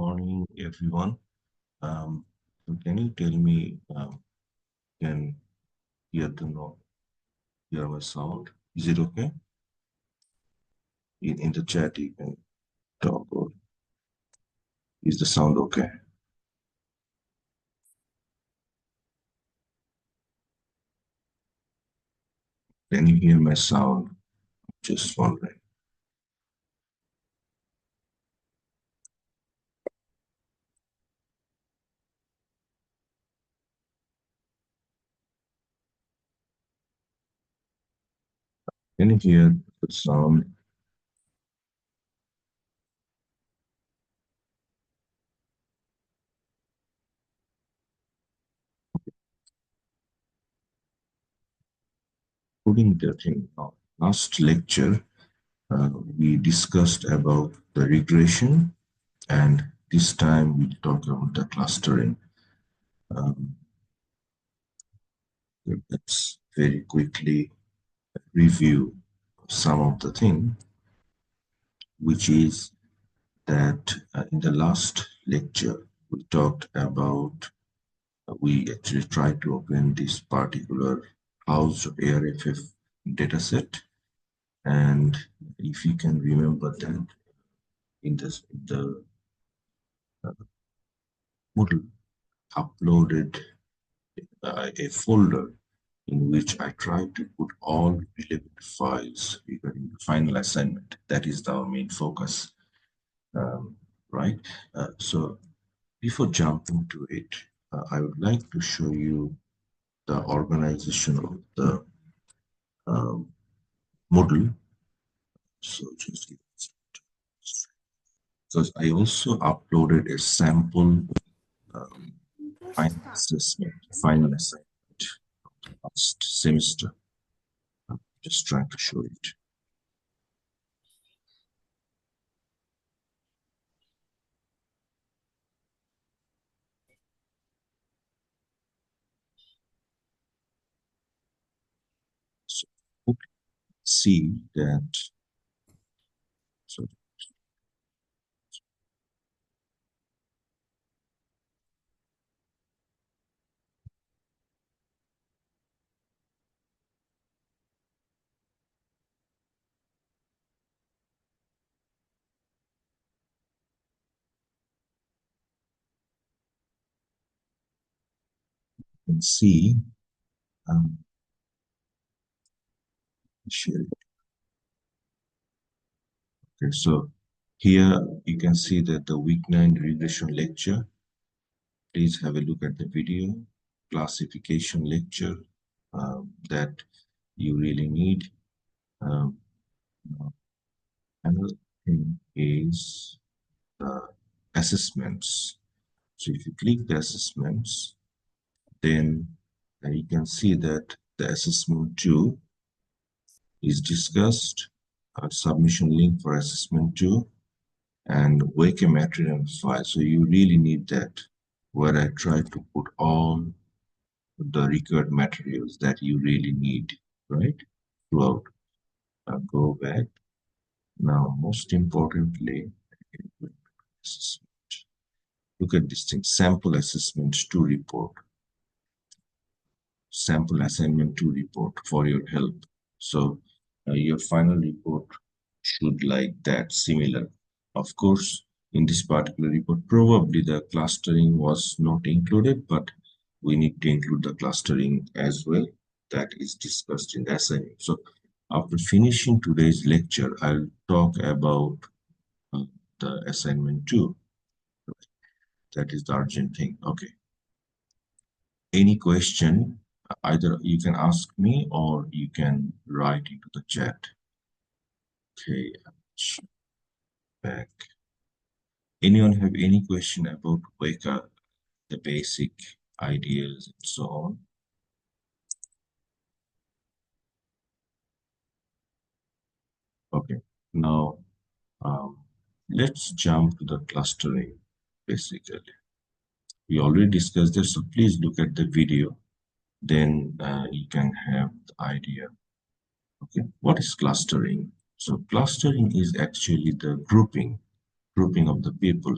morning, everyone. Can you tell me, can hear my sound? Is it okay? In the chat, you can talk. Or is the sound okay? Can you hear my sound? Just wondering. Can you hear the sound? Putting the thing on. Last lecture, we discussed about the regression, and this time we talk about the clustering. Let's very quickly review some of the thing, which is that in the last lecture we talked about we actually tried to open this particular house ARFF dataset, and if you can remember that in the Moodle uploaded a folder in which I tried to put all relevant files regarding the final assignment. That is our main focus, right? So before jumping to it, I would like to show you the organization of the Moodle. So just give it a second. Because I also uploaded a sample final assignment last semester. I'm just trying to show it. So you can see that. So you can see. Share it. Okay, so here you can see that the week 9 regression lecture. Please have a look at the video classification lecture that you really need. Another thing is the assessments. So if you click the assessments, then you can see that the assessment 2 is discussed, submission link for assessment 2, and wake a material file. So you really need that, where I try to put all the required materials that you really need, right? Throughout. I'll go back. Now, most importantly, look at this thing, sample assessment 2 report. Sample assignment 2 report for your help. So your final report should like that, similar. Of course, in this particular report, probably the clustering was not included, but we need to include the clustering as well. That is discussed in the assignment. So after finishing today's lecture, I'll talk about the assignment 2. That is the urgent thing. Okay. Any question, either you can ask me or you can write into the chat. Okay, back. Anyone have any question about Weka, the basic ideas and so on? Okay, now let's jump to the clustering, basically. We already discussed this, so please look at the video. Then you can have the idea. Okay, what is clustering? So clustering is actually the grouping of the people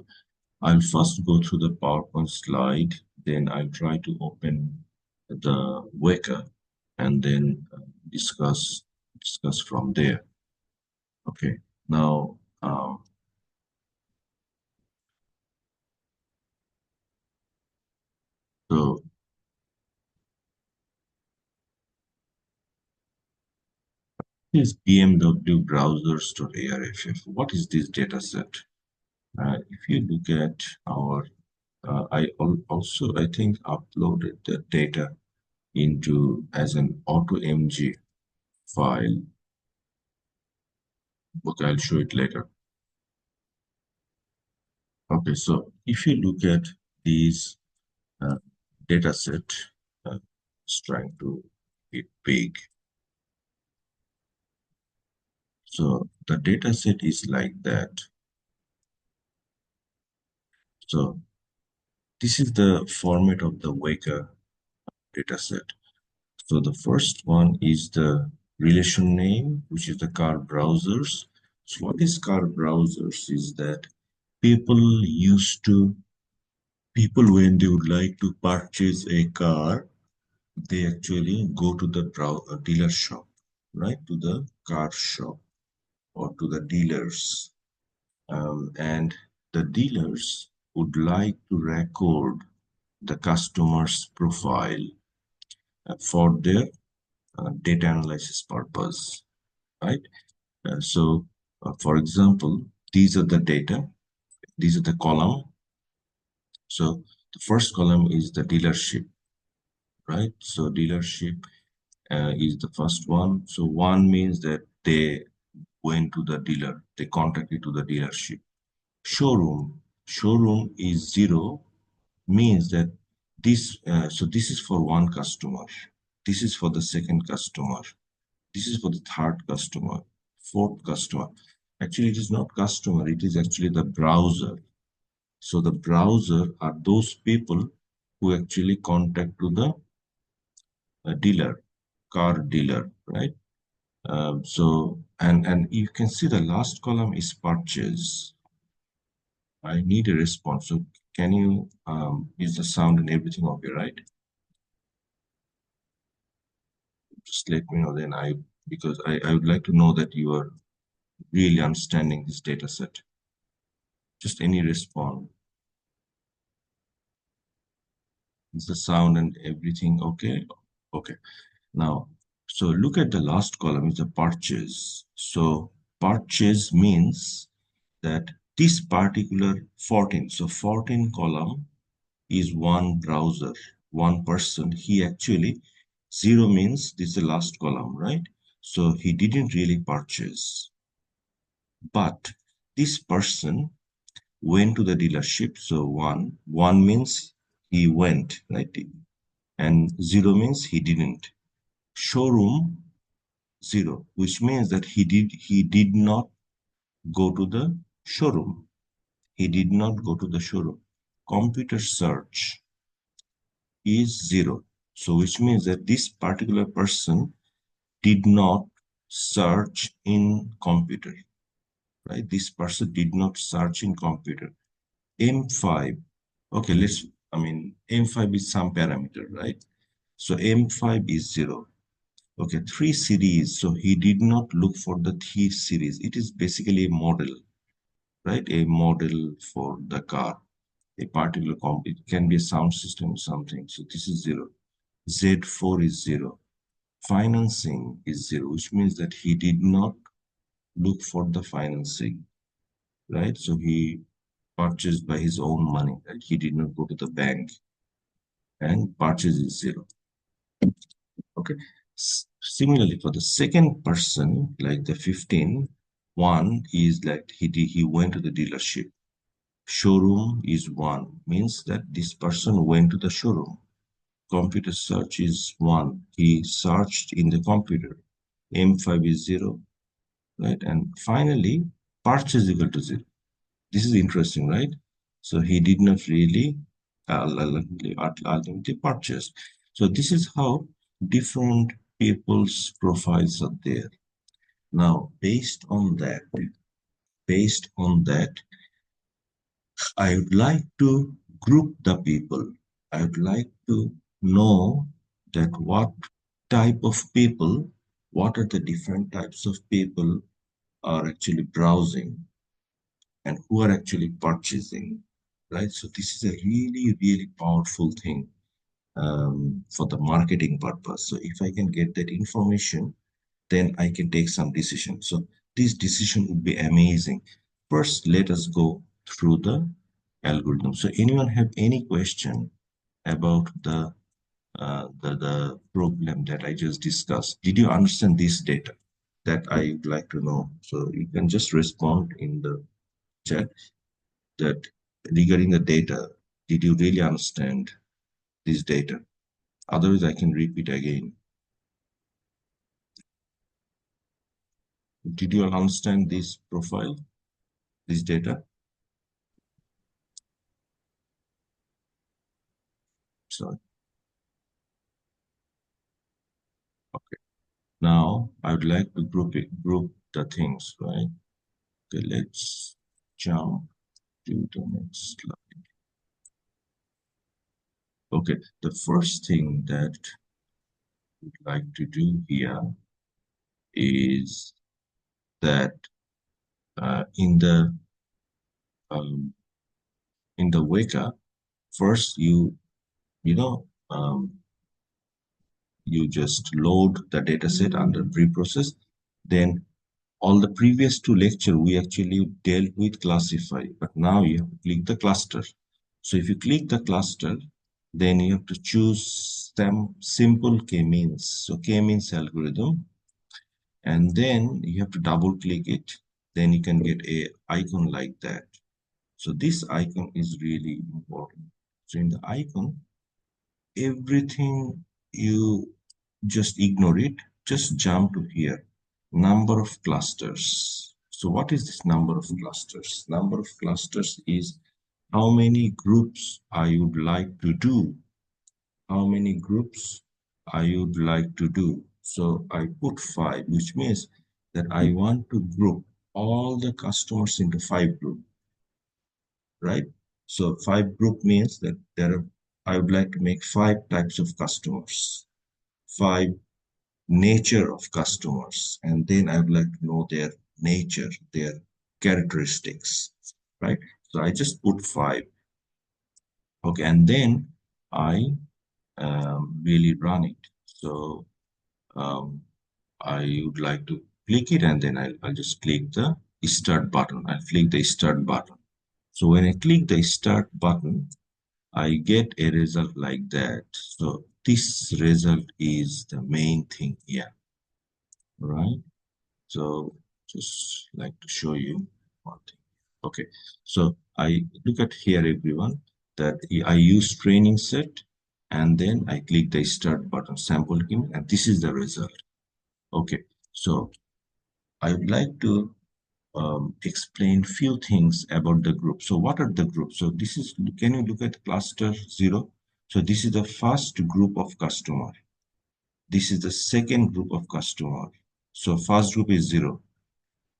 I'll first go through the PowerPoint slide, then I'll try to open the Weka and then discuss from there. Okay. Now, so this BMW browsers.arff. What is this data set? If you look at our, also I think uploaded the data into as an AutoMG file. Okay, I'll show it later. Okay, so if you look at these data set, just trying to get big. So the data set is like that. So this is the format of the Weka data set. So the first one is the relation name, which is the car browsers. So what is car browsers is that people when they would like to purchase a car, they actually go to the dealer shop, right? To the car shop or to the dealers. And the dealers would like to record the customer's profile for their data analysis purpose, right? For example, these are the data, these are the column. So the first column is the dealership, right? So dealership is the first one. So one means that they went to the dealer, they contacted to the dealership. Showroom is 0, means that this is for one customer, this is for the second customer, this is for the third customer, fourth customer. Actually, it is not customer, it is actually the browser. So the browser are those people who actually contact to the dealer, car dealer, right? And you can see the last column is purchase. I need a response. So can you is the sound and everything okay, right? Just let me know then because I would like to know that you are really understanding this data set. Just any response. Is the sound and everything okay? Okay. Now, so look at the last column is the purchase. So purchase means that this particular 14, so 14 column is one browser, one person. He actually, 0 means this is the last column, right? So he didn't really purchase. But this person went to the dealership. So one means he went, right? And 0 means he didn't. Showroom 0, which means that he did not go to the showroom. He did not go to the showroom. Computer search is 0. So which means that this particular person did not search in computer, right? This person did not search in computer. M5, okay, M5 is some parameter, right? So M5 is 0. Okay, 3 series. So he did not look for the 3 series. It is basically a model, right? A model for the car, a particular comp. It can be a sound system or something. So this is 0. Z4 is 0. Financing is 0, which means that he did not look for the financing, right? So he purchased by his own money, right? He did not go to the bank, and purchase is 0. Okay. Similarly, for the second person, like the 15, one is like he went to the dealership. Showroom is 1, means that this person went to the showroom. Computer search is 1. He searched in the computer. M5 is 0, right? And finally, purchase equal to 0. This is interesting, right? So he did not really ultimately purchase. So this is how different people's profiles are there. Now, based on that, I would like to group the people. I would like to know that what type of people, what are the different types of people are actually browsing and who are actually purchasing, right? So this is a really, really powerful thing for the marketing purpose. So if I can get that information, then I can take some decision. So this decision would be amazing. First, let us go through the algorithm. So anyone have any question about the problem that I just discussed? Did you understand this data? That I would like to know. So you can just respond in the chat that regarding the data, did you really understand this data? Otherwise, I can repeat again. Did you understand this profile, this data? So, okay. Now, I would like to group the things, right? Okay, let's jump to the next slide. Okay, the first thing that we'd like to do here is that in um, the wake up, first you know you just load the data set under pre-process. Then all the previous two lecture we actually dealt with classify, but now you have to click the cluster. So if you click the cluster, then you have to choose some simple k-means. So k-means algorithm, and then you have to double click it. Then you can get a icon like that. So this icon is really important. So in the icon, everything you just ignore it, just jump to here. Number of clusters. So what is this number of clusters? Number of clusters is how many groups I would like to do. How many groups I would like to do. So I put 5, which means that I want to group all the customers into 5 groups, right? So 5 group means that I would like to make 5 types of customers, 5 nature of customers, and then I would like to know their nature, their characteristics, right? So I just put 5. Okay, and then I really run it. So um, I would like to click it, and then I'll just click the start button. I'll click the start button. So when I click the start button, I get a result like that. So this result is the main thing here, right? So just like to show you one thing. Okay, so I look at here, everyone, that I use training set, and then I click the start button, sample image, and this is the result. Okay, so I would like to explain few things about the group. So what are the groups? So this is, can you look at cluster 0? So this is the first group of customer. This is the second group of customer. So first group is 0.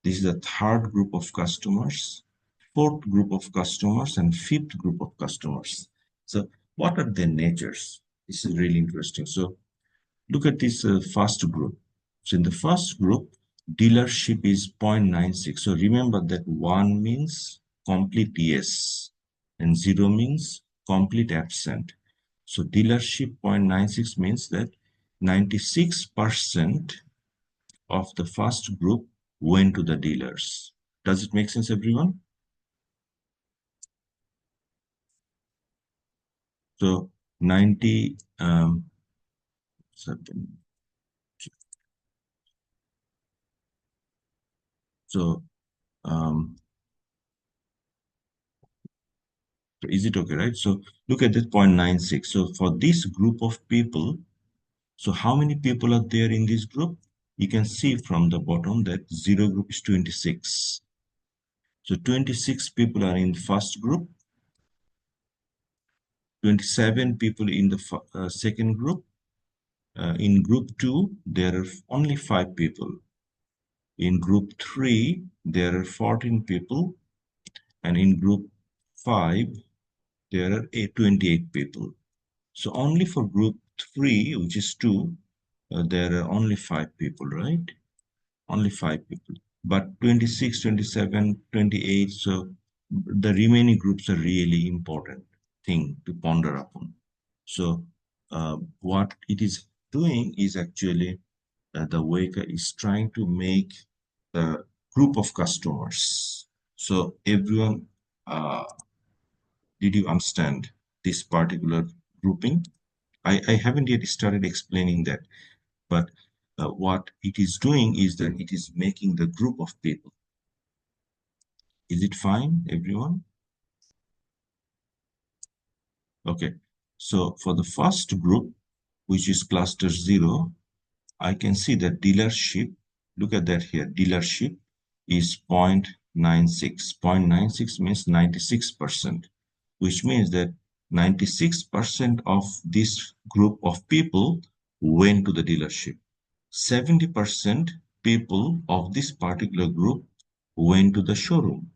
This is the third group of customers, fourth group of customers, and fifth group of customers. So what are their natures? This is really interesting. So look at this first group. So in the first group, dealership is 0.96. So remember that 1 means complete yes, and 0 means complete absent. So dealership 0.96 means that 96% of the first group went to the dealers. Does it make sense, everyone? So 90, so um, is it okay, right? So look at this 0.96. So for this group of people, so how many people are there in this group? You can see from the bottom that 0 group is 26. So 26 people are in the first group, 27 people in the second group. In group 2, there are only 5 people. In group 3, there are 14 people. And in group 5, there are 28 people. So only for group 3, which is 2, there are only 5 people, right? Only 5 people. But 26, 27, 28, so the remaining groups are really important thing to ponder upon. So what it is doing is actually the Weka is trying to make the group of customers. So everyone, uh, did you understand this particular grouping? I haven't yet started explaining that, but what it is doing is that it is making the group of people. Is it fine, everyone? Okay. So for the first group, which is cluster 0, I can see that dealership, look at that here, dealership is 0.96. 0.96 means 96%, which means that 96% of this group of people went to the dealership. 70% people of this particular group went to the showroom.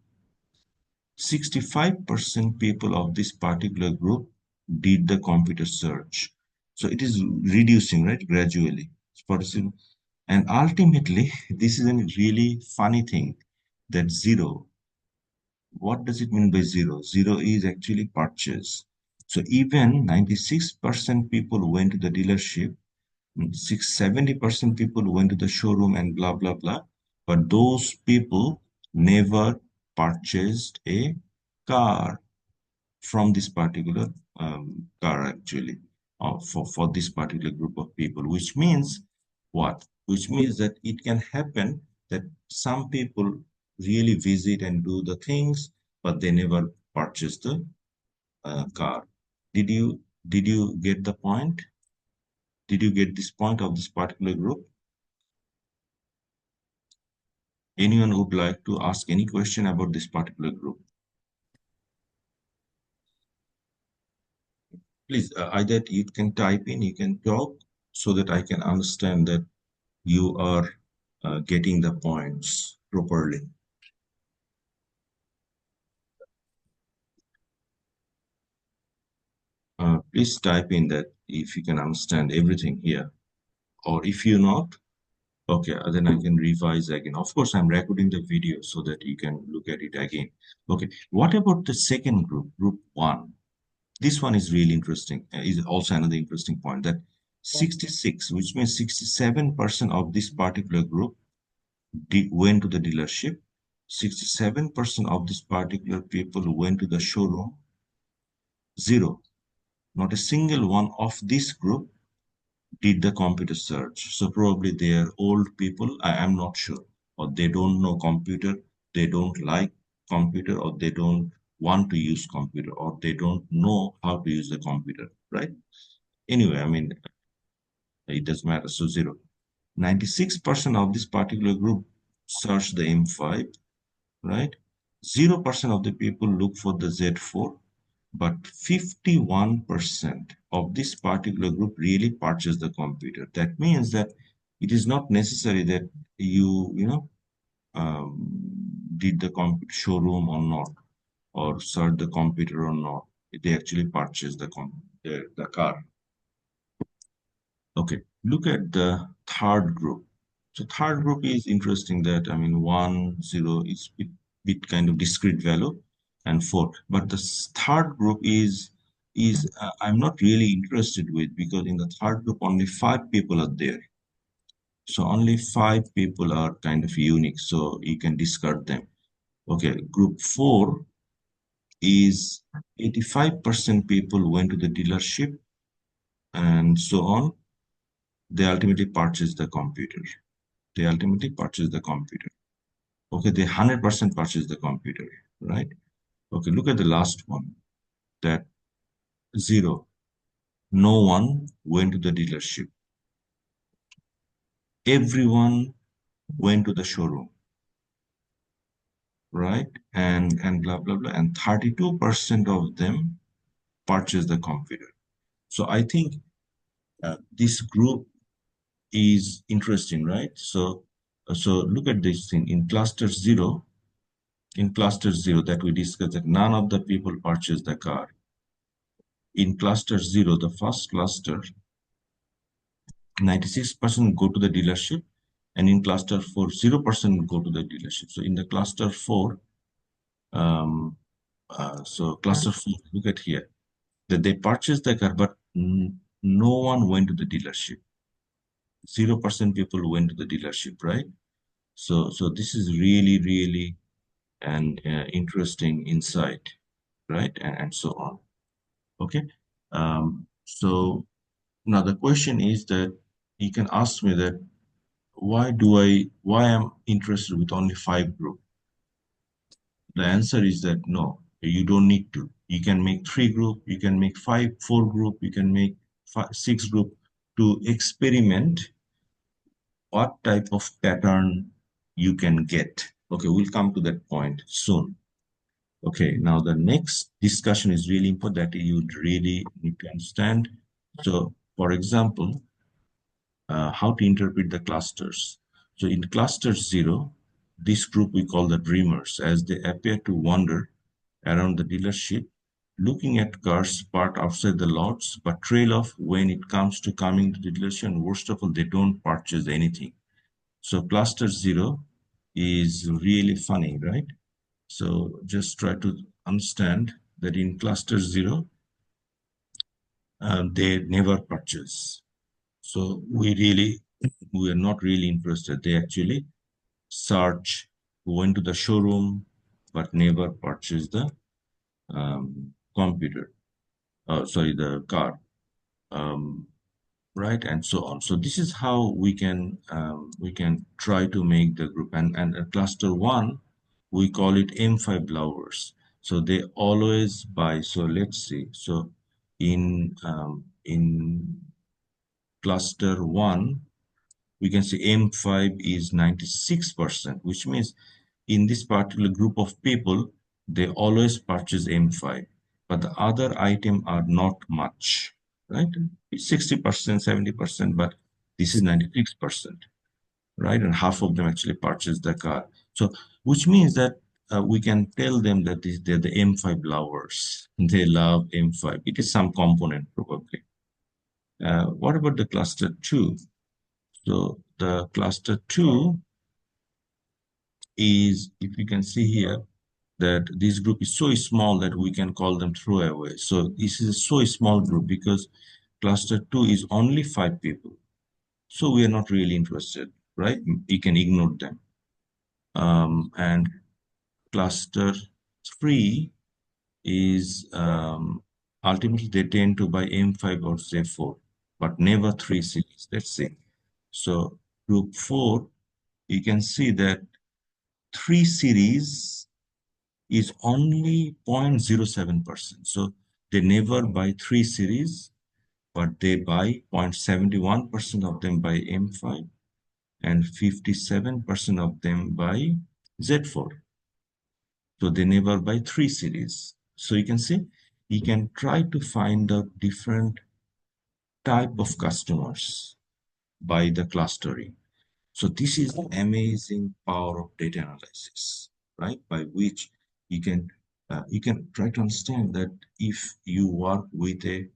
65% people of this particular group did the computer search. So it is reducing, right, gradually. And ultimately, this is a really funny thing that 0, what does it mean by 0? 0 is actually purchase. So even 96% people went to the dealership, 70% people went to the showroom and blah, blah, blah. But those people never purchased a car from this particular car actually for this particular group of people, which means what? Which means that it can happen that some people really visit and do the things, but they never purchase the car. Did you get the point? Did you get this point of this particular group? Anyone would like to ask any question about this particular group? Please, either you can type in, you can talk so that I can understand that you are getting the points properly. Please type in that if you can understand everything here, or if you're not, okay, then I can revise again. Of course, I'm recording the video so that you can look at it again. Okay, what about the second group, group 1? This one is really interesting. Is also another interesting point that 66, which means 67% of this particular group went to the dealership. 67% of this particular people went to the showroom. 0. Not a single one of this group did the computer search. So probably they are old people. I am not sure. Or they don't know computer. They don't like computer, or they don't want to use computer, or they don't know how to use the computer, right? Anyway, I mean, it doesn't matter. So 0. 96% of this particular group search the M5, right? 0% of the people look for the Z4, but 51% of this particular group really purchase the computer. That means that it is not necessary that um, did the showroom or not, or search the computer or not. They actually purchase the car. Okay, look at the third group. So third group is interesting that, I mean, 1, 0 is bit kind of discrete value, and 4. But the third group is I'm not really interested with, because in the third group only 5 people are there. So only 5 people are kind of unique, so you can discard them. Okay, group 4 is 85% people went to the dealership and so on. They ultimately purchase the computer. They ultimately purchase the computer. Okay, they 100% purchase the computer, right? Okay, look at the last one, that 0. No one went to the dealership. Everyone went to the showroom, right? And blah, blah, blah. And 32% of them purchased the computer. So I think this group is interesting, right? So look at this thing. In cluster 0, in cluster 0 that we discussed, that none of the people purchased the car. In cluster 0, the first cluster, 96% go to the dealership, and in cluster 4, 0% go to the dealership. So in the cluster 4, cluster 4, look at here, that they purchased the car, but no one went to the dealership. 0% people went to the dealership, right? So this is really, really an interesting insight, right? And so on. Okay. So now the question is that you can ask me that why I'm interested with only 5 group? The answer is that no, you don't need to. You can make 3 group, you can make 4 group, you can make 6 group to experiment what type of pattern you can get. Okay, we'll come to that point soon. Okay, now the next discussion is really important that you really need to understand. So, for example, how to interpret the clusters. So in cluster 0, this group we call the dreamers, as they appear to wander around the dealership, looking at cars parked outside the lots, but trail off when it comes to coming to the dealership, and worst of all, they don't purchase anything. So cluster 0 is really funny, right? So just try to understand that in cluster 0, they never purchase. So we are not really interested. They actually search, went to the showroom, but never purchased the computer. The car, right, and so on. So this is how we can try to make the group. And cluster 1, we call it M5 lovers. So they always buy. So let's see. So in cluster 1, we can say M5 is 96%, which means in this particular group of people, they always purchase M5, but the other item are not much, right? It's 60%, 70%, but this is 96%, right? And half of them actually purchase the car. So, which means that we can tell them that they're the M5 lovers. They love M5. It is some component probably. What about the cluster 2? So the cluster 2 is, if you can see here, that this group is so small that we can call them throwaway. So this is a so small group because cluster 2 is only 5 people. So we are not really interested, right? You can ignore them. And cluster 3 is ultimately they tend to buy M5 or Z4, but never 3 series. Let's see. So group 4, you can see that 3 series is only 0.07%. So they never buy 3 series, but they buy 0.71% of them by M5 and 57% of them by Z4. So they never buy 3 series. So you can see, you can try to find out different type of customers by the clustering. So this is the amazing power of data analysis, right? By which you can try to understand that if you work with a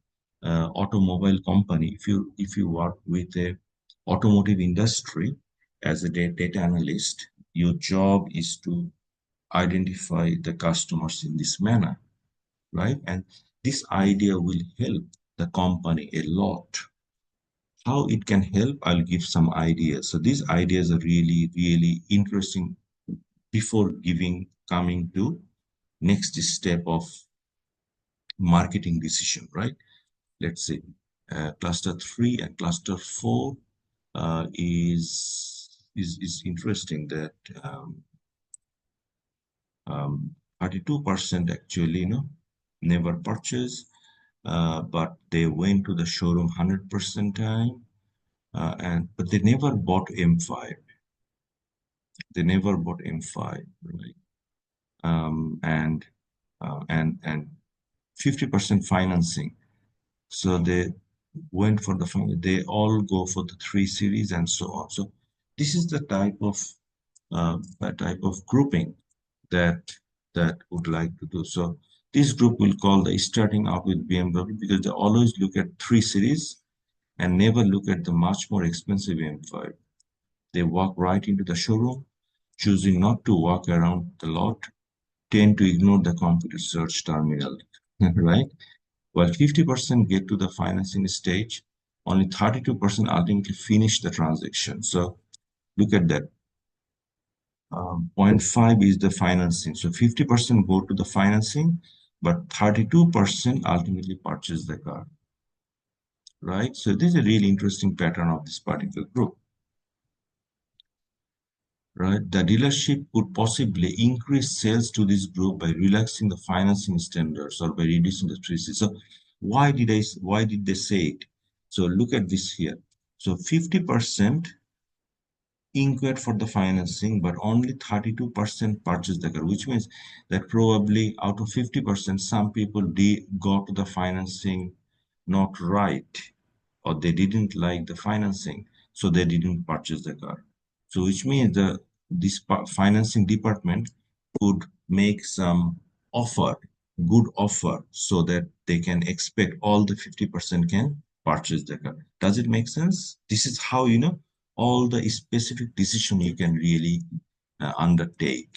automobile company, if you work with a automotive industry as a data analyst, your job is to identify the customers in this manner, right? And this idea will help the company a lot. How it can help, I'll give some ideas. So these ideas are really, really interesting before coming to next step of marketing decision, right? Let's say cluster 3 and cluster 4 is interesting that 32% actually, never purchase, but they went to the showroom 100% time, but they never bought M5. They never bought M5, right? And 50% financing. So they went for they all go for the 3 series and so on. So this is the type of grouping that would like to do. So this group will call the starting out with BMW because they always look at 3 Series and never look at the much more expensive M5. They walk right into the showroom, choosing not to walk around the lot, tend to ignore the computer search terminal, right? While 50% get to the financing stage, only 32% ultimately finish the transaction. So look at that. 0.5 is the financing. So 50% go to the financing, but 32% ultimately purchase the car, right? So this is a really interesting pattern of this particular group, right? The dealership could possibly increase sales to this group by relaxing the financing standards or by reducing the fees. So why did they say it? So look at this here. So 50% inquired for the financing, but only 32% purchased the car, which means that probably out of 50%, some people got the financing not right, or they didn't like the financing, so they didn't purchase the car. So which means this financing department could make some offer, good offer, so that they can expect all the 50% can purchase the car. Does it make sense? This is how, all the specific decision you can really undertake.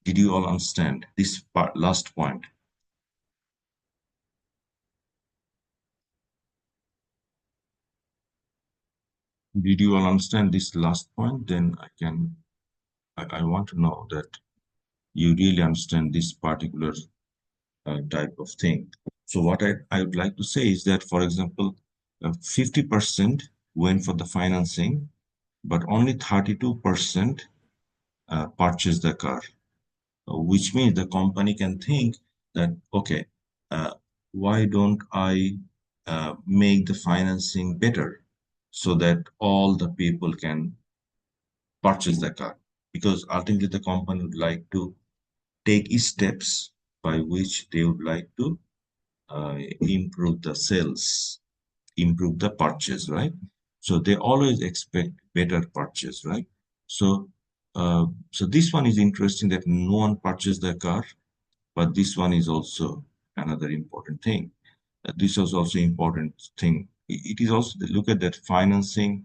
Did you all understand this part, last point? Did you all understand this last point? Then I want to know that you really understand this particular type of thing. So what I would like to say is that, for example, 50% went for the financing, but only 32% purchased the car, which means the company can think that, okay, uh, why don't I make the financing better so that all the people can purchase the car? Because ultimately the company would like to take steps by which they would like to improve the sales, improve the purchase, right? So they always expect better purchase, right? So, so this one is interesting that no one purchased the car, but this one is also another important thing. This was also important thing. It is also look at that financing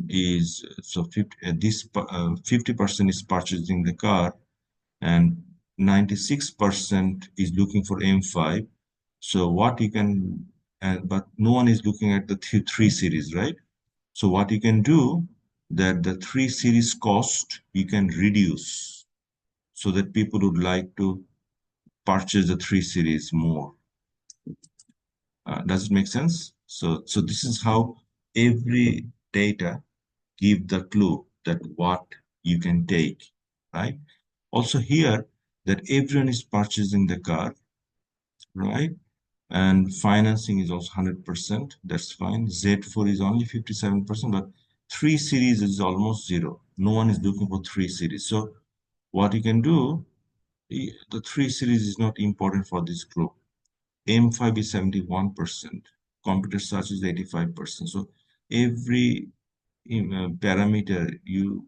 is so 50, this 50% is purchasing the car and 96% is looking for M5. So what you can, but no one is looking at the 3 Series, right? So what you can do, that the 3 Series cost you can reduce so that people would like to purchase the 3 Series more. Does it make sense? So this is how every data give the clue that what you can take, right? Also here, that everyone is purchasing the car, right? And financing is also 100%. That's fine. Z4 is only 57%, but 3 Series is almost zero. No one is looking for 3 Series. So what you can do, the 3 Series is not important for this group. M5 is 71%. Computer search is 85%. So every parameter you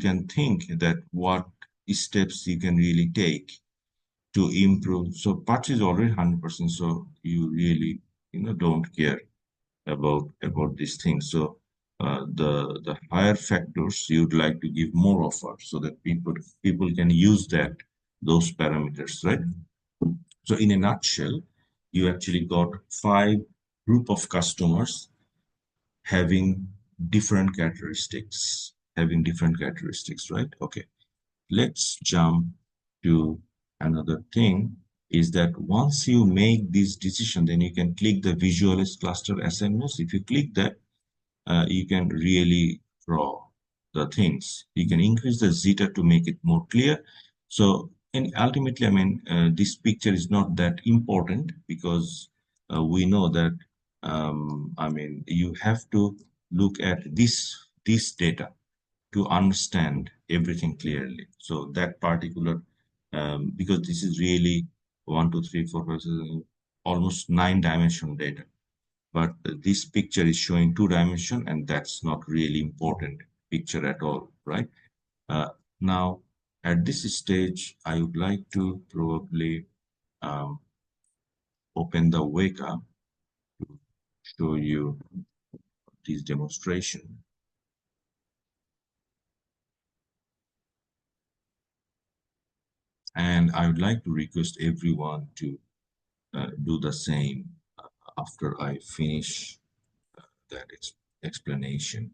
can think that what steps you can really take to improve. So patch is already 100%. So you really, don't care about these things. So the higher factors you'd like to give more offer so that people can use those parameters, right? So in a nutshell, you actually got 5 group of customers having having different characteristics, right? Okay, let's jump to another thing, is that once you make this decision, then you can click the visualize cluster assignments. If you click that, you can really draw the things. You can increase the zeta to make it more clear. So, and ultimately, I mean, this picture is not that important because we know that, I mean, you have to look at this data to understand everything clearly. So that particular, because this is really 1, 2, 3, 4, 5, 6, almost 9-dimensional data. But this picture is showing 2 dimension, and that's not really important picture at all, right? Now, At this stage, I would like to probably um, open the Weka to show you this demonstration. And I would like to request everyone to do the same after I finish that explanation.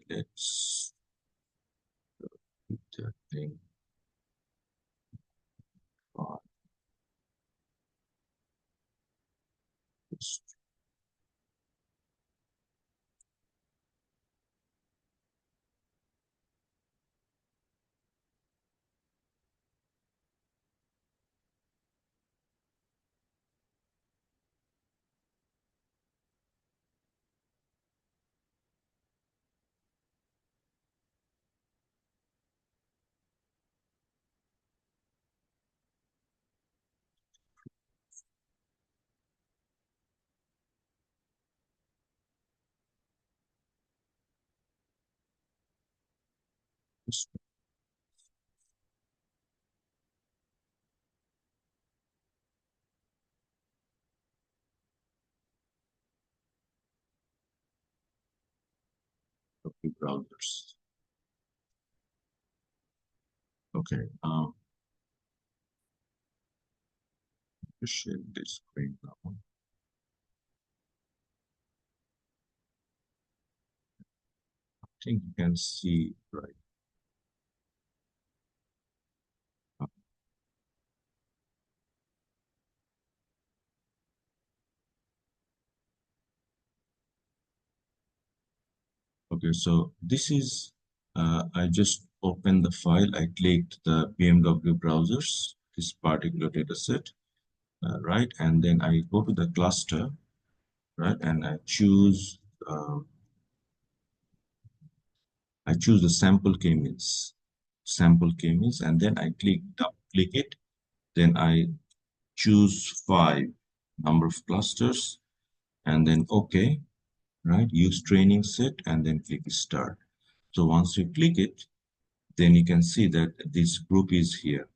Let's put that thing on this this- okay, browsers. Okay, just share this screen now. I think you can see right. Okay, so this is, I just opened the file. I clicked the BMW browsers, this particular data set, right? And then I go to the cluster, right? And I choose the sample k-means, and then I click it. Then I choose 5 number of clusters, and then OK, right? Use training set, and then click start. So once you click it, then you can see that this group is here,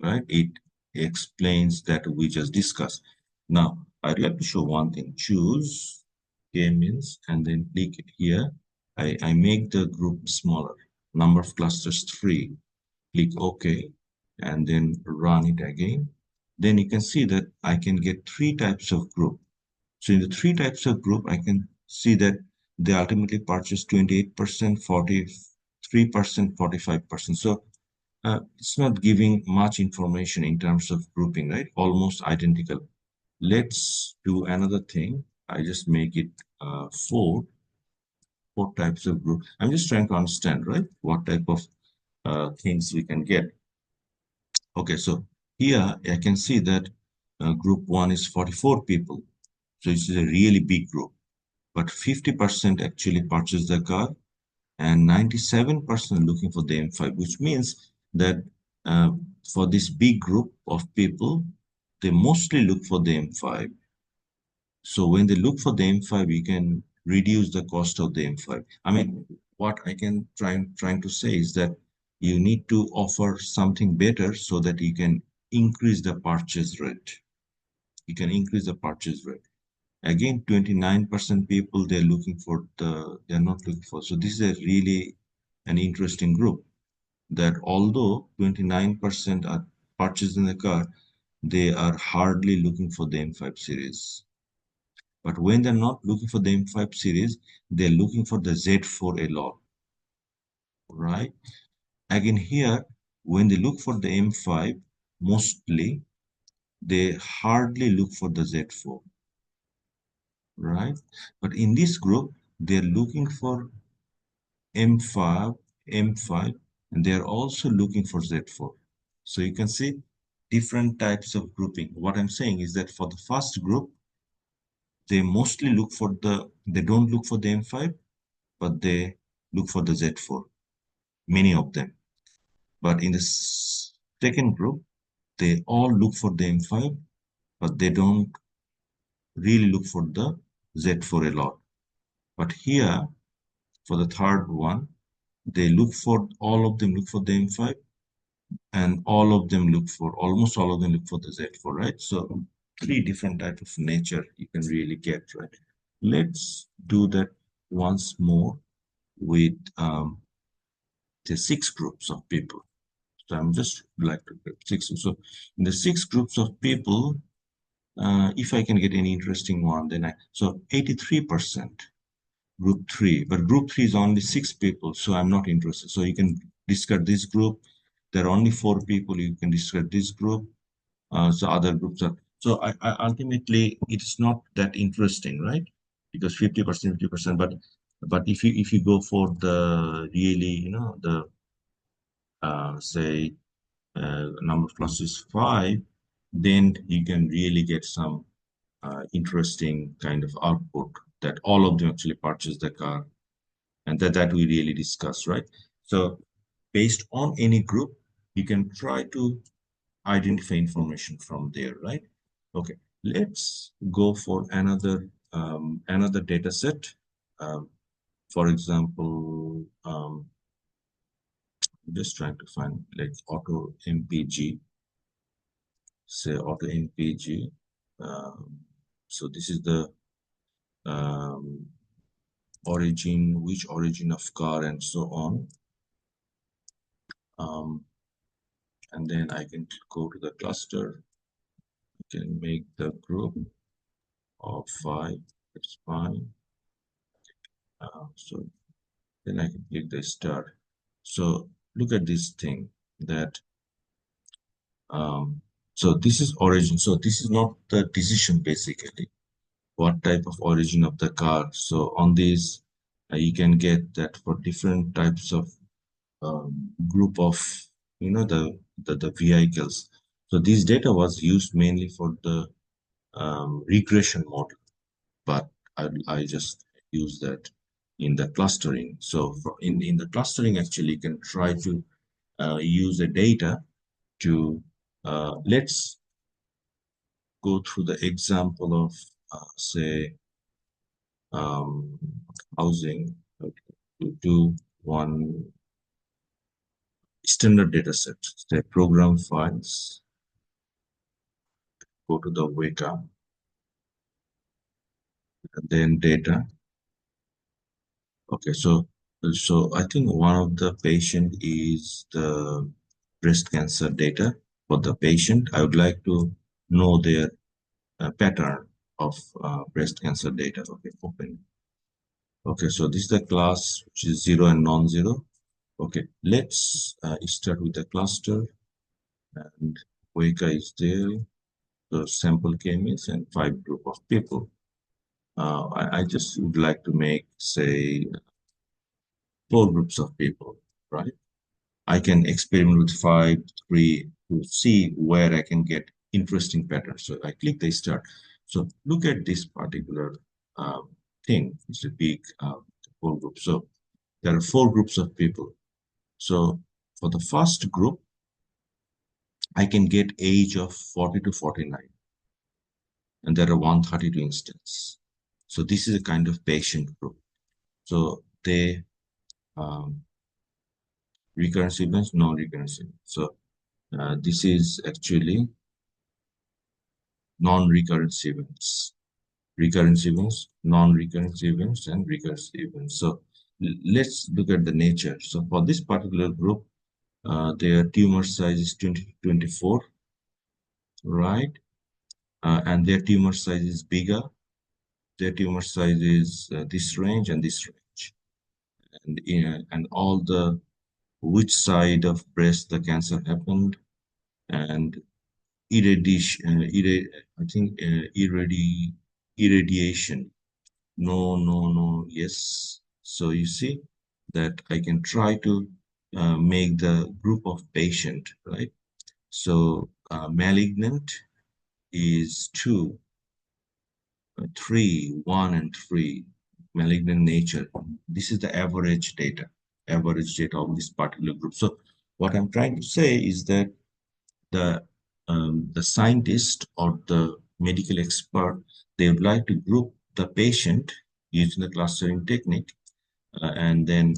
right? It explains that we just discussed. Now, I'd like to show one thing. Choose k-means and then click it here. I make the group smaller. Number of clusters 3. Click OK and then run it again. Then you can see that I can get 3 types of group. So in the 3 types of group, I can see that they ultimately purchase 28%, 43%, 45%. So it's not giving much information in terms of grouping, right? Almost identical. Let's do another thing. I just make it four types of group. I'm just trying to understand, right? What type of things we can get. Okay, so here I can see that group one is 44 people. So it's a really big group, but 50% actually purchase the car and 97% looking for the M5, which means that uh, for this big group of people, they mostly look for the M5. So when they look for the M5, you can reduce the cost of the M5. I mean, what I can trying to say is that you need to offer something better so that you can increase the purchase rate. You can increase the purchase rate. Again, 29% people they're not looking for. So this is a really an interesting group that although 29% are purchasing the car, they are hardly looking for the M5 series. But when they're not looking for the M5 series, they're looking for the Z4 a lot, right? Again, here, when they look for the M5, mostly they hardly look for the Z4, right? But in this group, they're looking for M5, M5, and they're also looking for Z4. So you can see different types of grouping. What I'm saying is that for the first group, they don't look for the M5, but they look for the Z4, many of them. But in the second group, they all look for the M5, but they don't really look for the Z4 a lot. But here, for the third one, they look for, all of them look for the M5, and all of them look for, almost all of them look for the Z4, right? So three different type of nature you can really get, right? Let's do that once more with the six groups of people. So I'm just like to group six. So in the six groups of people, if I can get any interesting one, then so 83% group three, but group three is only six people, so I'm not interested. So you can discard this group. There are only four people, you can discard this group. So other groups are, so I ultimately it's not that interesting, right? Because 50%, 50%, but if you go for the really, the say number plus is 5, then you can really get some interesting kind of output that all of them actually purchase the car, and that we really discuss, right? So based on any group, you can try to identify information from there, right? Okay, let's go for another data set. Um, for example, I'm just trying to find like auto MPG, say auto MPG. So this is the um, origin, which origin of car and so on. And then I can go to the cluster. I can make the group of 5. That's fine. So then I can click the start. So look at this thing that so this is origin. So this is not the decision basically. What type of origin of the car? So on this, you can get that for different types of group of the vehicles. So this data was used mainly for the regression model, but I just use that in the clustering. So in the clustering, actually, you can try to use the data to, let's go through the example of, say, um, housing, to do one standard data set, say program files, go to the Weka, and then data. Okay, so I think one of the patient is the breast cancer data for the patient. I would like to know their pattern of breast cancer data. Okay, open. Okay, so this is the class which is 0 and non-zero. Okay, let's start with the cluster, and Weka is there. The sample k-means and 5 group of people. I just would like to make, say, 4 groups of people, right? I can experiment with 5, 3 to see where I can get interesting patterns. So I click the start. So look at this particular thing. It's a big 4 group. So there are 4 groups of people. So for the first group, I can get age of 40 to 49, and there are 132 instances. So this is a kind of patient group. So they recurrence events, non-recurrence events. So this is actually non-recurrence events, recurrence events, non-recurrence events, and recurrence events. So let's look at the nature. So for this particular group, their tumor size is 20 to 24, right? And their tumor size is bigger. Their tumor size is this range and this range. And all the which side of breast the cancer happened, and irradiation, I think irradiation. No, no, no, yes. So you see that I can try to make the group of patient, right? So malignant is 2, 3, 1, and 3, malignant nature. This is the average data of this particular group. So what I'm trying to say is that the scientist or the medical expert, they would like to group the patient using the clustering technique, and then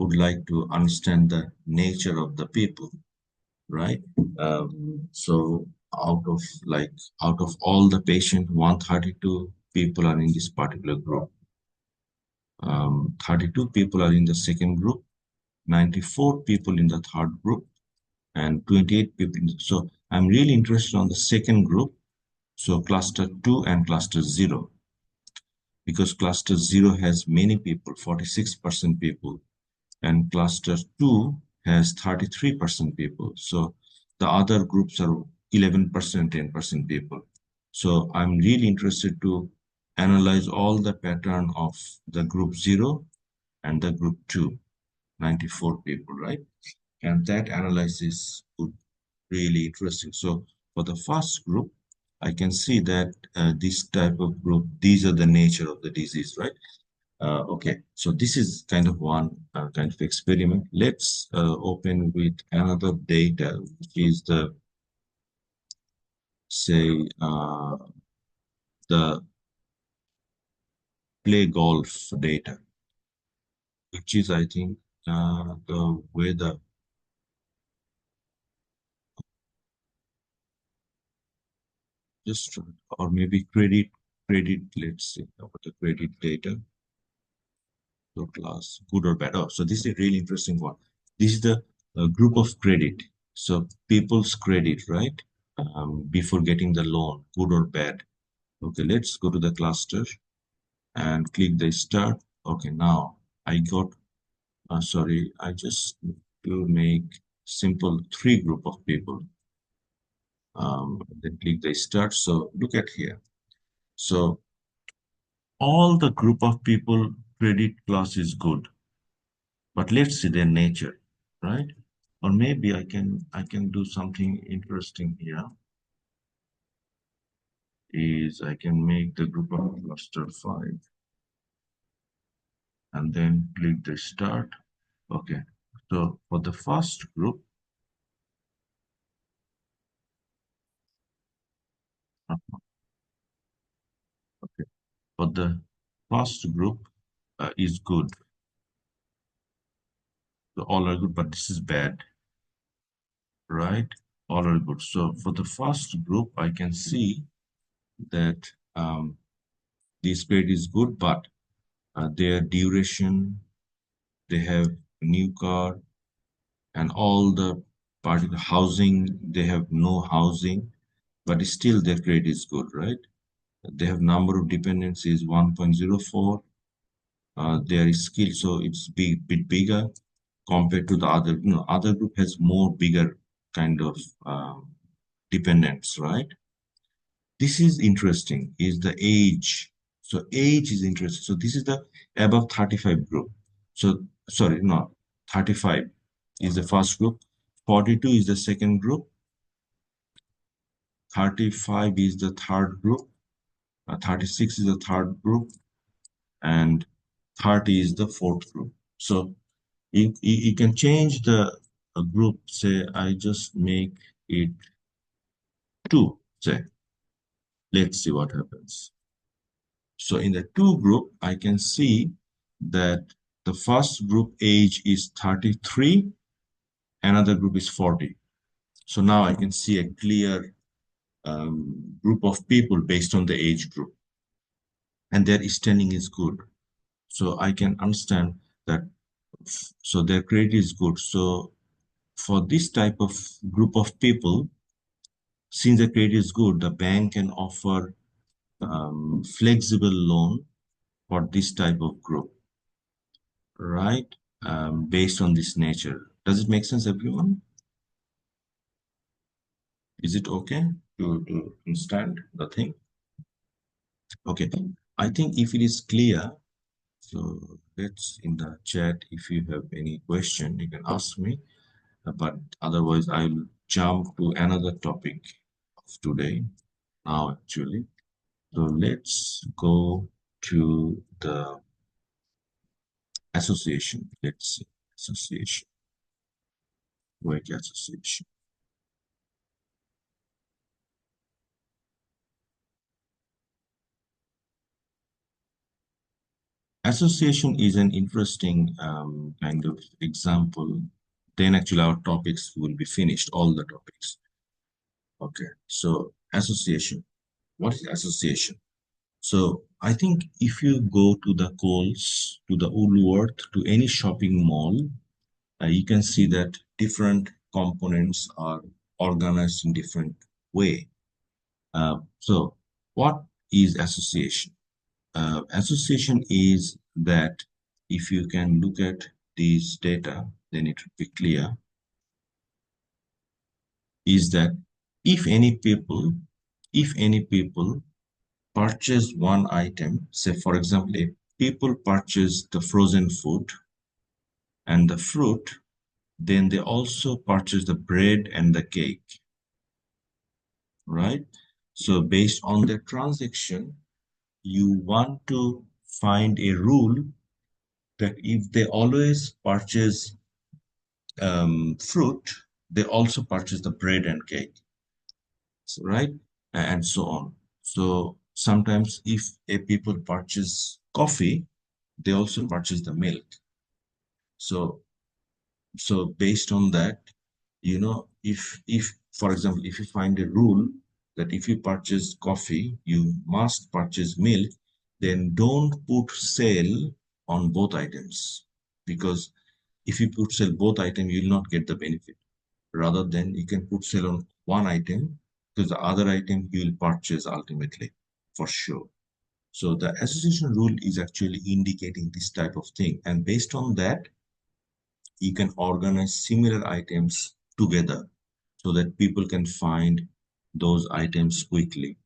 would like to understand the nature of the people, right? So out of all the patient, 132 people are in this particular group. 32 people are in the second group, 94 people in the third group, and 28 people. So I'm really interested on the second group, so cluster 2 and cluster 0, because cluster 0 has many people, 46% people, and cluster 2 has 33% people. So the other groups are 11%, 10% people. So I'm really interested to analyze all the pattern of the group 0 and the group 2, 94 people, right? And that analysis would really interesting. So for the first group, I can see that this type of group, these are the nature of the disease, right? Okay, so this is kind of one kind of experiment. Let's open with another data, which is the, say, the play golf data, which is, I think, the way the, just, or maybe credit, let's see, about the credit data. So class, good or bad. Oh, so this is a really interesting one. This is the group of credit. So people's credit, right? Before getting the loan, good or bad. Okay, let's go to the cluster and click the start. Okay, now I got, sorry, I just need to make simple three group of people. Then click the start. So look at here. So all the group of people credit class is good. But let's see their nature, right? Or maybe I can do something interesting here. Is I can make the group of cluster 5 and then click the start. Okay. So for the first group, okay, for the first group is good. So all are good, but this is bad, right? All are good. So for the first group, I can see that this grade is good, but their duration, they have a new car, and all the part of the housing, they have no housing, but still their grade is good, right? They have number of dependencies 1.04. Their skill, so it's bit bigger compared to the other. Other group has more bigger kind of dependents, right? This is interesting. Is the age? So age is interesting. So this is the above 35 group. So sorry, no, 35 is the first group. 42 is the second group. 35 is the third group, 36 is the third group, and 30 is the fourth group. So you can change the group, say, I just make it 2, say, let's see what happens. So in the 2 group, I can see that the first group age is 33, another group is 40. So now I can see a clear group of people based on the age group, and their standing is good. So I can understand that. So their credit is good. So for this type of group of people, since the credit is good, the bank can offer flexible loan for this type of group, right? Based on this nature. Does it make sense, everyone? Is it okay to understand the thing? Okay. I think if it is clear, so let's in the chat, if you have any question, you can ask me. But otherwise, I'll jump to another topic of today now, actually. So let's go to the association. Let's see, association, work association. association is an interesting kind of example. Then actually our topics will be finished, all the topics. Okay, so association. What is association? So I think if you go to the Kohl's, to the Woolworth, to any shopping mall, you can see that different components are organized in different way. So what is association? Association is that if you can look at these data, then it will be clear, is that if any people, if any people purchase one item, say for example, if people purchase the frozen food and the fruit, then they also purchase the bread and the cake, right? So based on the transaction, you want to find a rule that if they always purchase fruit, they also purchase the bread and cake, so, right? And so on. So sometimes if a people purchase coffee, they also purchase the milk. So based on that, if for example, if you find a rule that if you purchase coffee, you must purchase milk, then don't put sale on both items, because if you put sale both items, you will not get the benefit. Rather than you can put sale on one item, because the other item you will purchase ultimately for sure. So the association rule is actually indicating this type of thing, and based on that, you can organize similar items together so that people can find those items quickly.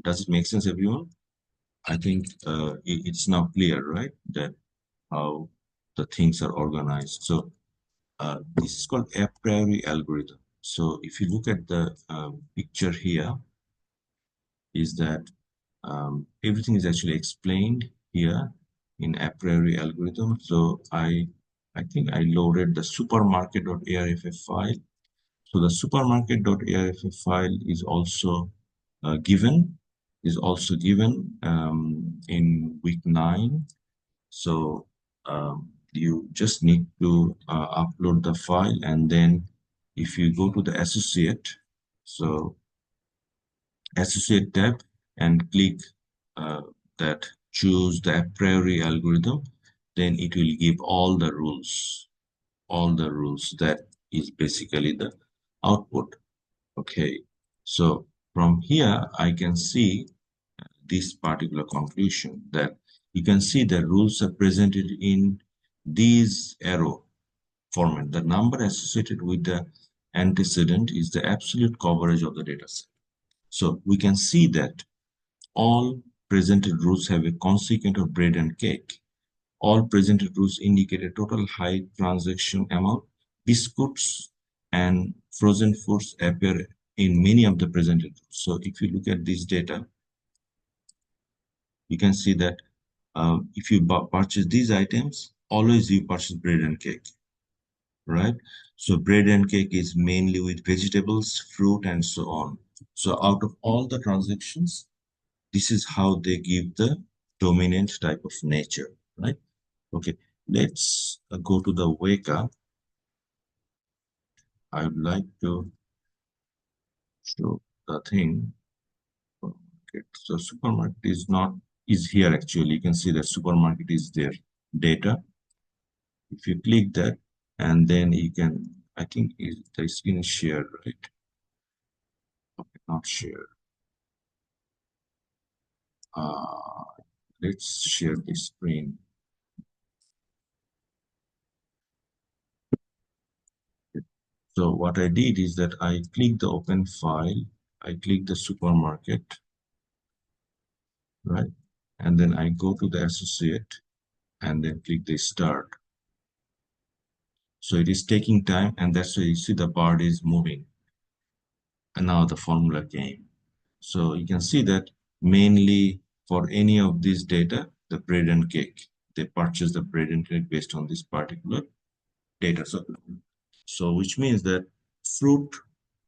Does it make sense, everyone? I think it's now clear, right, that how the things are organized. So this is called a priori algorithm. So if you look at the picture here, is that everything is actually explained here in a priori algorithm. So I think I loaded the supermarket.arff file. So the supermarket.arff file is also given, in week 9. So you just need to upload the file, and then if you go to the associate, so associate tab, and click uh, that choose the a priori algorithm, then it will give all the rules, that is basically the output. Okay, so from here I can see this particular conclusion, that you can see the rules are presented in these arrow format. The number associated with the antecedent is the absolute coverage of the data set. So we can see that all presented rows have a consequent of bread and cake. All presented rows indicate a total high transaction amount. Biscuits and frozen foods appear in many of the presented rows. So if you look at this data, you can see that if you purchase these items, always you purchase bread and cake, right? So bread and cake is mainly with vegetables, fruit, and so on. So out of all the transactions, this is how they give the dominant type of nature, right? Okay, let's go to the wake up. I would like to show the thing. Okay, so supermarket is here actually. You can see that supermarket is there. Data. If you click that, and then you can, I think the screen is shared, right? Okay, not shared. Uh, let's share the screen. So what I did is that I click the open file, I click the supermarket, right? And then I go to the associate and then click the start. So it is taking time, and that's why you see the bar is moving. And now the formula came. So you can see that mainly for any of these data, the bread and cake, they purchase the bread and cake based on this particular data. So which means that fruit,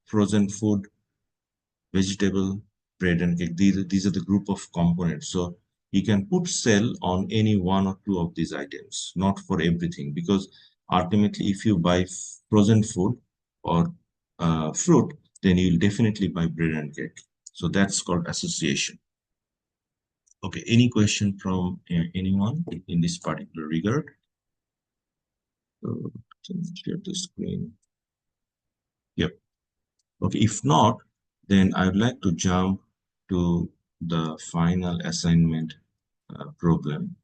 frozen food, vegetable, bread and cake, these are the group of components. So you can put sell on any one or two of these items, not for everything, because ultimately, if you buy frozen food or fruit, then you'll definitely buy bread and cake. So that's called association. Okay, any question from anyone in this particular regard? So, share the screen. Yep. Okay, if not, then I'd like to jump to the final assignment problem.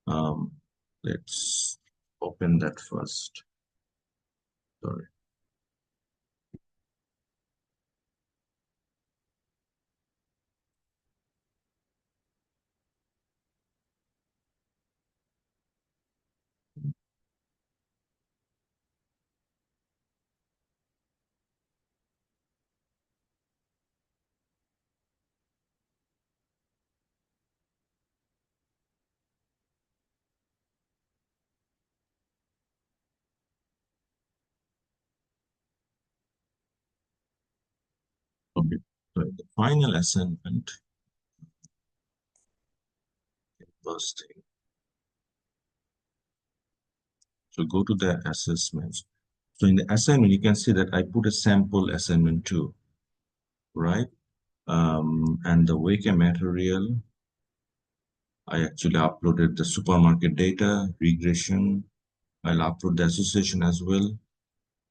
Um, let's open that first. Sorry. Okay. So the final assignment, first thing. So go to the assessments. So in the assignment, you can see that I put a sample assignment too, right? And the Weka material, I actually uploaded the supermarket data, regression. I'll upload the association as well.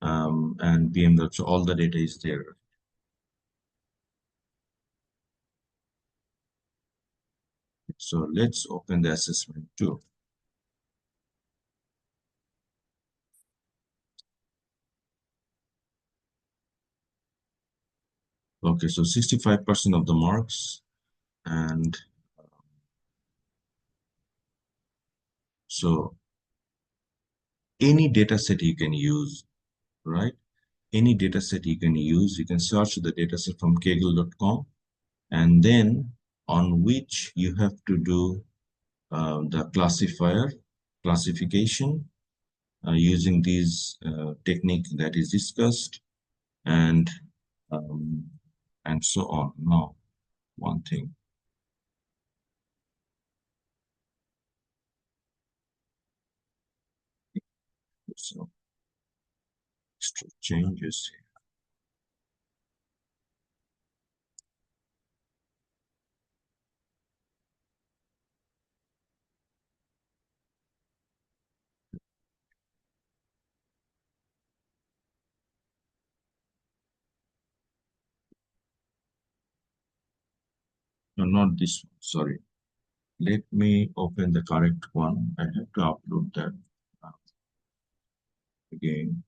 And BMW, so all the data is there. So let's open the assessment too. Okay, so 65% of the marks, and so any data set you can use, right? Any data set you can use, you can search the data set from kaggle.com, and then on which you have to do the classification using this technique that is discussed, and um, and so on. Now, one thing. So extra changes here. No, not this one. Sorry. Let me open the correct one. I have to upload that uh, again.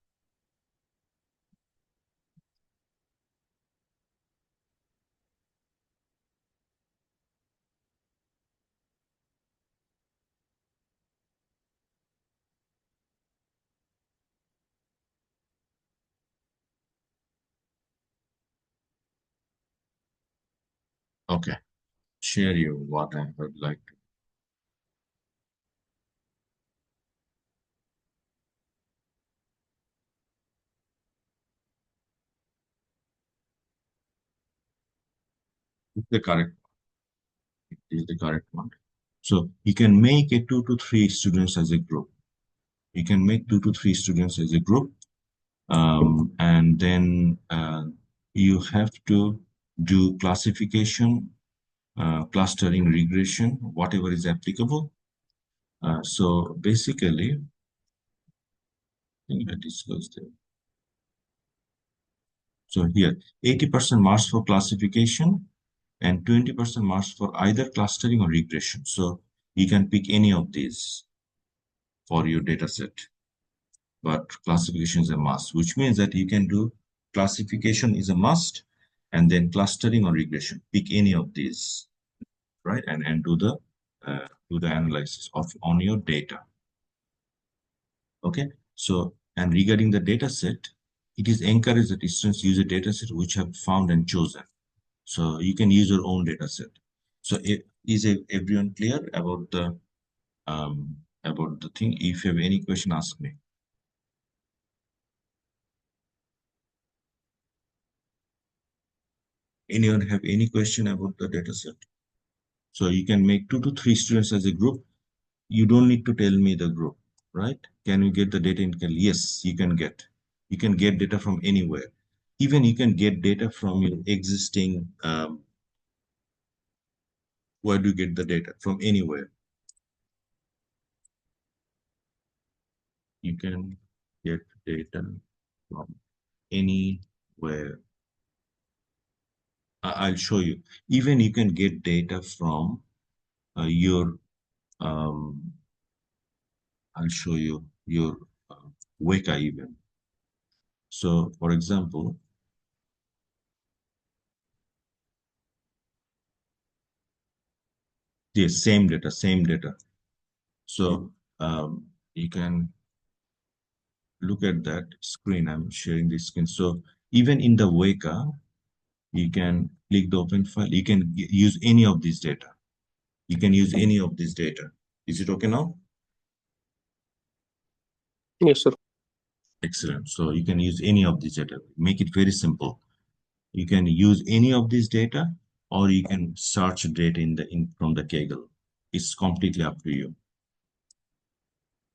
Okay. Share you what I would like to. It's the correct. It is the correct one. So you can make a 2 to 3 students as a group. You can make 2 to 3 students as a group, and then you have to do classification, clustering, regression, whatever is applicable. So basically, I think I discussed it. So here, 80% marks for classification and 20% marks for either clustering or regression. So you can pick any of these for your data set, but classification is a must, which means that you can do classification is a must, and then clustering or regression. Pick any of these, right? And do the analysis of on your data. Okay. So, and regarding the data set, it is encouraged that students use a data set which have found and chosen. So you can use your own data set. So is everyone clear about the thing? If you have any question, ask me. Anyone have any question about the data set? So you can make 2 to 3 students as a group. You don't need to tell me the group, right? Can you get the data in Kali? Yes, you can get. You can get data from anywhere. Even you can get data from your existing, where do you get the data? From anywhere. You can get data from anywhere. I'll show you. Even you can get data from your, um, I'll show you your Weka even. So, for example, the same data, same data. So you can look at that screen. I'm sharing the screen. So even in the Weka, you can click the open file. You can use any of this data. You can use any of this data. Is it okay now? Yes, sir. Excellent. So you can use any of this data. Make it very simple. You can use any of this data, or you can search data from the Kaggle. It's completely up to you.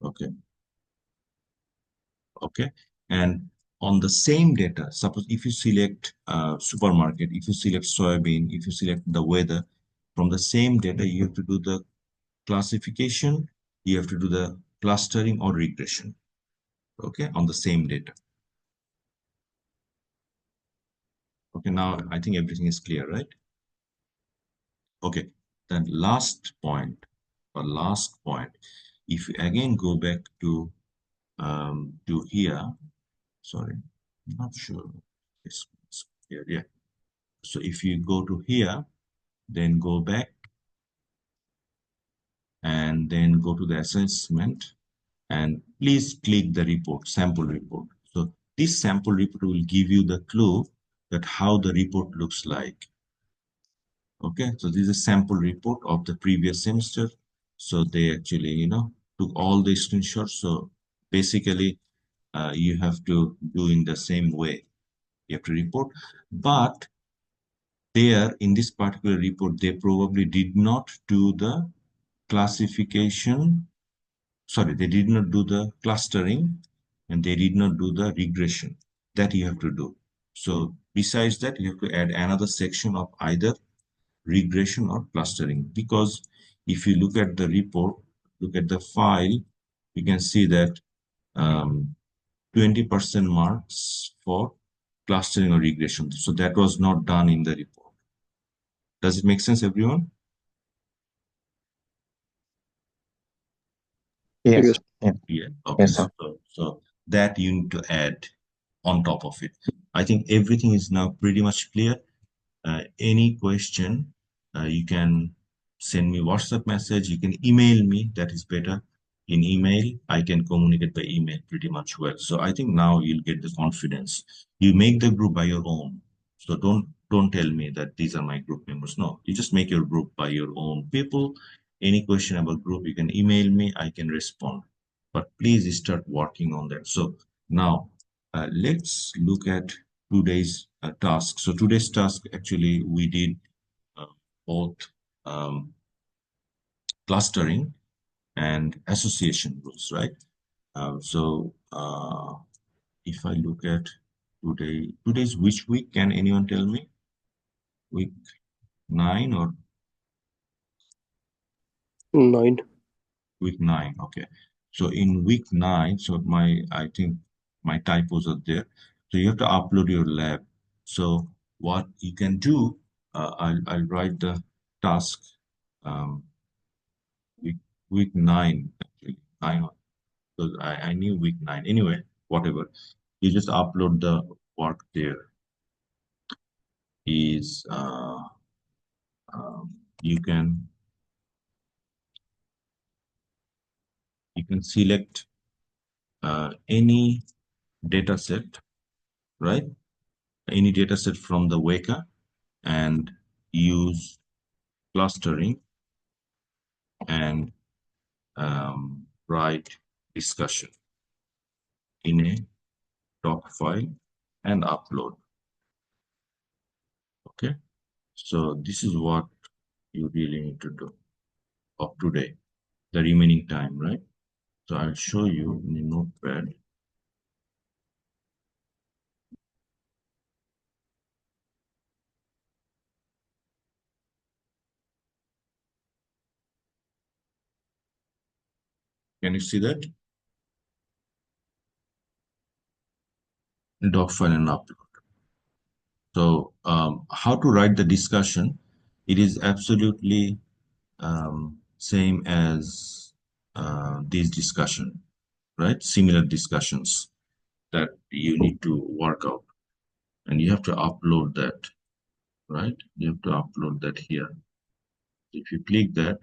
Okay. Okay. And on the same data, suppose if you select supermarket, if you select soybean, if you select the weather, from the same data, you have to do the classification, you have to do the clustering or regression. Okay, on the same data. Okay, now I think everything is clear, right? Okay, then last point, if you again go back to here, sorry, I'm not sure. It's here, yeah. So if you go to here, then go back and then go to the assessment and please click the report, sample report. So this sample report will give you the clue that how the report looks like. Okay, so this is a sample report of the previous semester. So they actually, took all the screenshots. So basically, you have to do in the same way. You have to report, but there in this particular report, they probably did not do the classification. Sorry, they did not do the clustering and they did not do the regression that you have to do. So besides that, you have to add another section of either regression or clustering, because if you look at the report, look at the file, you can see that 20% marks for clustering or regression. So that was not done in the report. Does it make sense, everyone? Yes. Yes. Yeah. Yeah. Okay. Yes, sir. So that you need to add on top of it. I think everything is now pretty much clear. Any question, you can send me WhatsApp message. You can email me. That is better. In email, I can communicate by email pretty much well. So I think now you'll get the confidence. You make the group by your own. So don't tell me that these are my group members. No, you just make your group by your own people. Any question about group, you can email me. I can respond. But please start working on that. So now let's look at today's task. So today's task, actually, we did uh, both um, clustering and association rules, right? So if I look at today's which week? Can anyone tell me? Week 9 or 9. week 9? Okay. So in week 9, so I think my typos are there. So you have to upload your lab. So what you can do, I'll write the task um, week week 9 actually. Because I knew week 9 anyway. Whatever, you just upload the work there. Is you can select any data set, right? Any data set from the Weka and use clustering and write discussion in a doc file and upload. Okay, so this is what you really need to do of today, the remaining time, right? So I'll show you in the notepad. Can you see that? Doc file and upload. So how to write the discussion? It is absolutely same as this discussion, right? Similar discussions that you need to work out, and you have to upload that, right? You have to upload that here. If you click that,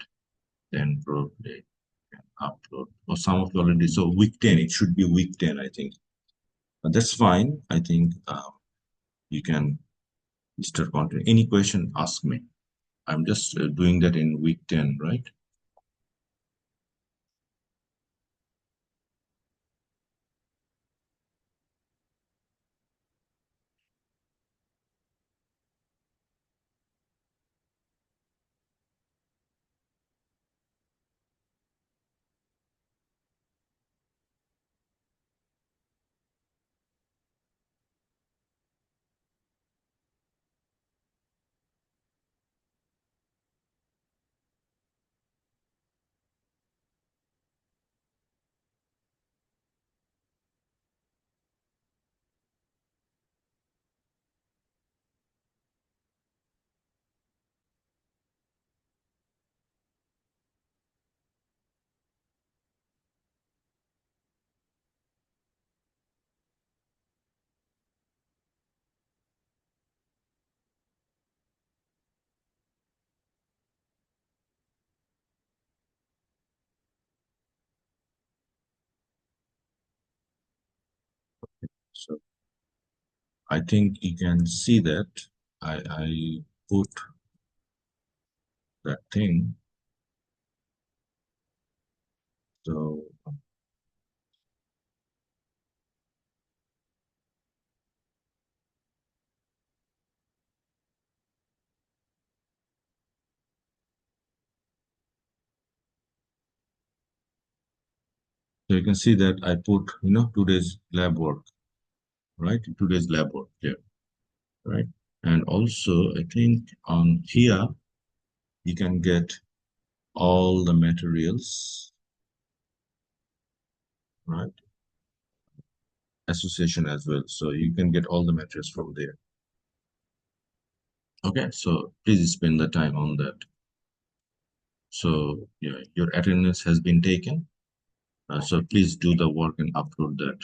then probably can upload. Or some of you already. So week 10, it should be week 10, I think. But that's fine. I think you can start content. Any question, ask me. I'm just doing that in week 10, right? So I think you can see that I put that thing. So you can see that I put, today's lab work, right? Today's lab work here, right? And also, I think on here, you can get all the materials, right? Association as well. So you can get all the materials from there. Okay, so please spend the time on that. So yeah, your attendance has been taken. So please do the work and upload that.